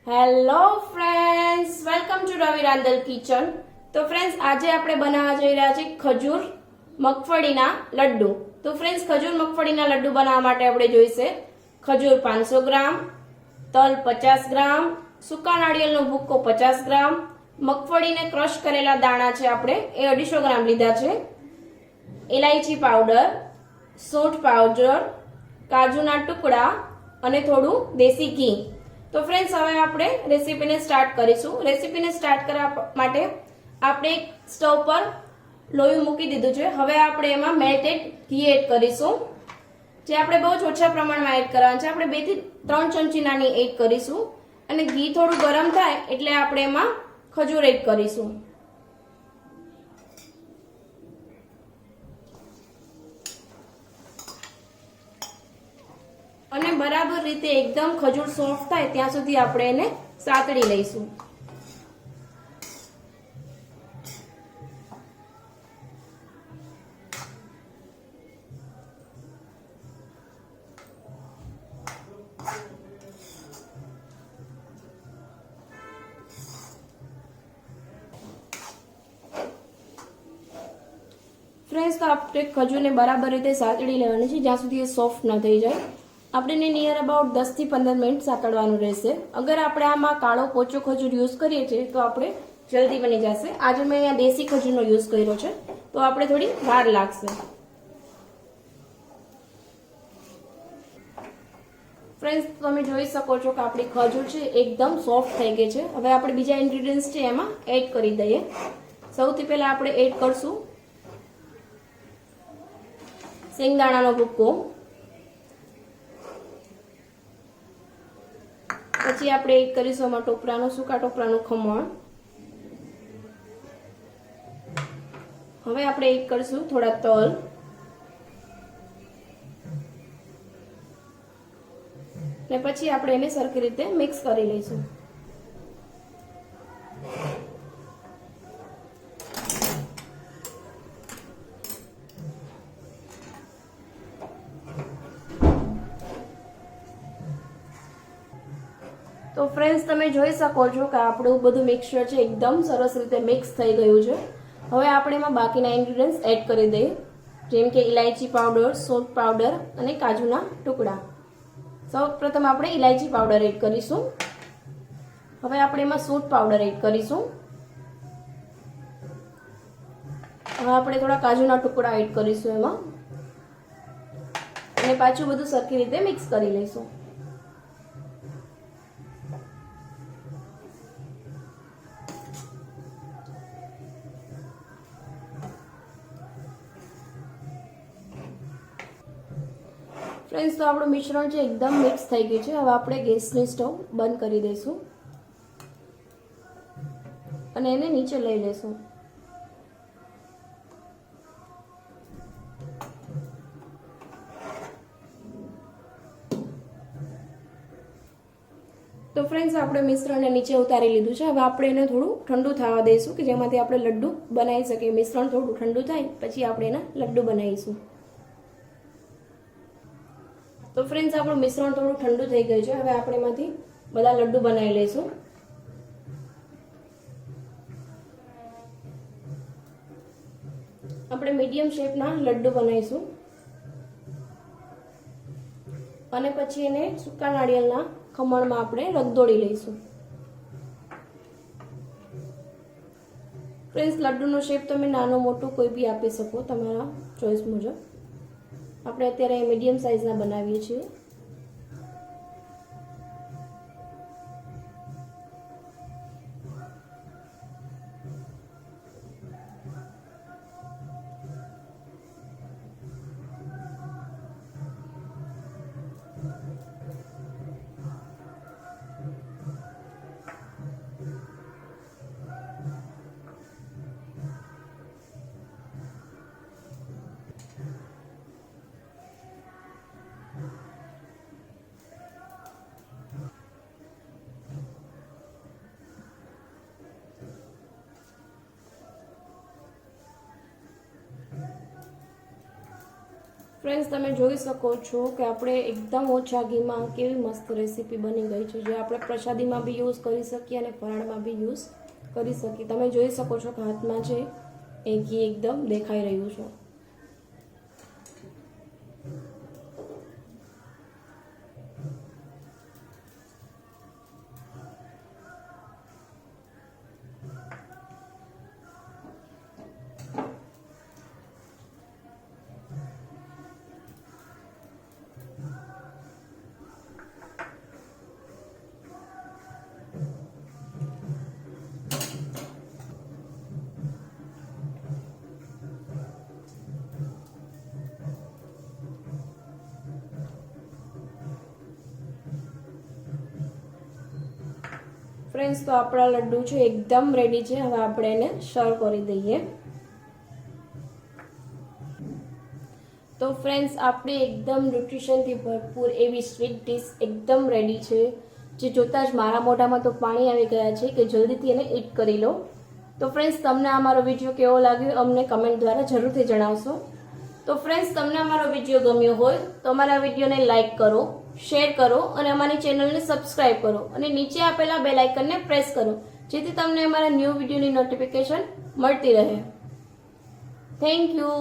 Hello friends, welcome to Ravi Randal kitchen. તો friends, આજે આપણે બનાવવા જઈ રહ્યા છીએ ખજૂર મગફળીના લડ્ડુ. તો ફ્રેન્ડ્સ, ખજૂર મગફળીના લડ્ડુ બનાવવા માટે આપણે જોઈશે ખજૂર 500 ગ્રામ, તલ 50 ગ્રામ, સૂકા નાળિયેરનો ભૂક્કો 50 ગ્રામ, મગફળીને ક્રશ કરેલા દાણા છે આપણે એ 250 ગ્રામ લીધા છે, ઇલાયચી પાવડર, સૂંઠ પાવડર, કાજુના ટુકડા અને થોડું દેશી ઘી. તો ફ્રેન્ડ્સ, હવે આપણે રેસીપીને સ્ટાર્ટ કરીશું. રેસીપીને સ્ટાર્ટ કરવા માટે આપણે એક સ્ટવ પર લોયું મૂકી દીધું છે. હવે આપણે એમાં મેલ્ટેડ ઘી એડ કરીશું, જે આપણે બહુ જ ઓછા પ્રમાણમાં એડ કરવાનું છે. આપણે 2 થી 3 ચમચી નાની એડ કરીશું અને ઘી થોડું ગરમ થાય એટલે આપણે એમાં ખજૂર એડ કરીશું. અને બરાબર રીતે એકદમ ખજૂર સોફ્ટ થાય ત્યાં સુધી આપણે એને સાતળી લઈશું. ફ્રેન્ડ્સ, તો આપણે ખજૂરને બરાબર રીતે સાતળી લેવાની છે જ્યાં સુધી એ સોફ્ટ ન થઈ જાય. આપણે નિયર અબાઉટ 10 થી 15 મિનિટ સાતળવાનું રહેશે. અગર આપણે આમાં કાળો પોચો ખજૂર યુઝ કરીએ છીએ તો આપણે જલ્દી બની જશે. આજે મેં અહીંયા દેશી ખજૂરનો યુઝ કર્યો છે તો આપણે થોડી વાર લાગશે. ફ્રેન્ડ્સ, તમે જોઈ શકો છો કે આપણી ખજૂર છે એકદમ સોફ્ટ થઈ ગઈ છે. હવે આપણે બીજા ઇન્ગ્રેડિયન્ટ્સ છે એમાં એડ કરી દઈએ. સૌથી પહેલા આપણે એડ કરશું શેંગદાણાનો ભૂક્કો, પછી આપણે એડ કરીશું આમાં સૂકા ટોપરાનું ખમણ. હવે આપણે એડ કરીશું થોડા તલ, ને પછી આપણે એને સરખી રીતે મિક્સ કરી લઈશું. તો ફ્રેન્ડ્સ, તમે જોઈ શકો છો કે આપણું બધું મિક્સચર છે એકદમ સરસ રીતે મિક્સ થઈ ગયું છે. હવે આપણે એમાં બાકીના ઇન્ગ્રેડિયન્ટ્સ એડ કરી દઈએ, જેમ કે ઇલાયચી પાવડર, સૂંઠ પાવડર અને કાજુના ટુકડા. સૌપ્રથમ આપણે ઇલાયચી પાવડર એડ કરીશું. હવે આપણે એમાં સૂંઠ પાવડર એડ કરીશું. હવે આપણે થોડા કાજુના ટુકડા એડ કરીશું એમાં, અને પાછું બધું સરખી રીતે મિક્સ કરી લઈશું. ફ્રેન્ડ્સ, તો આપણું મિશ્રણ છે એકદમ મિક્સ થઈ ગયું છે. હવે આપણે ગેસની સ્ટવ બંધ કરી દઈશું અને એને નીચે લઈ લઈશું. તો ફ્રેન્ડ્સ, આપણે મિશ્રણને નીચે ઉતારી લીધું છે. હવે આપણે એને થોડું ઠંડુ થવા દઈશું કે જેમાંથી આપણે લડ્ડુ બનાવી શકીએ. મિશ્રણ થોડું ઠંડુ થાય પછી આપણે એના લડ્ડુ બનાવીશું. તો ફ્રેન્ડ્સ, આપણું મિશ્રણ થોડું ઠંડુ થઈ ગયું છે. હવે આપણે એમાંથી બધા લડ્ડુ બનાવી લઈશું. આપણે મીડિયમ શેપના લડ્ડુ બનાવીશું અને પછી એને સૂકા નાળિયેરના ખમણમાં આપણે રગદોળી લઈશું. ફ્રેન્ડ્સ, લડ્ડુનો શેપ તમે નાનો મોટો કોઈ બી આપી શકો તમારા ચોઈસ મુજબ. આપણે અત્યારે મીડિયમ સાઇઝના બનાવીએ છીએ. ફ્રેન્ડ્સ, તમે જોઈ શકો છો કે આપણે એકદમ ઓછા ઘીમાં કેવી મસ્ત રેસીપી બની ગઈ છે, જે આપણે પ્રસાદીમાં બી યુઝ કરી શકીએ અને ફરાળમાં બી યુઝ કરી શકીએ. તમે જોઈ શકો છો કે હાથમાં છે એ ઘી એકદમ દેખાઈ રહ્યું છે. ફ્રેન્ડ્સ, તો આપણા લડ્ડુ છે એકદમ રેડી છે. હવે આપણે એને સર્વ કરી દઈએ. તો ફ્રેન્ડ્સ, આપણી એકદમ ન્યુટ્રિશનથી ભરપૂર એવી સ્વીટ ડીશ એકદમ રેડી છે, જે જોતાં જ મારા મોઢામાં તો પાણી આવી ગયા છે કે જલ્દીથી એને ઈટ કરી લો. તો ફ્રેન્ડ્સ, તમને આ મારો વિડીયો કેવો લાગ્યો અમને કમેન્ટ દ્વારા જરૂરથી જણાવશો. તો ફ્રેન્ડ્સ, તમને અમારો વિડીયો ગમ્યો હોય તો અમારા વિડીયોને લાઇક કરો, શેર કરો અને અમારી ચેનલને સબસ્ક્રાઇબ કરો અને નીચે આપેલા બેલ આઇકનને પ્રેસ કરો, જેથી તમને અમારા ન્યૂ વિડીયોની નોટિફિકેશન મળતી રહે. Thank you.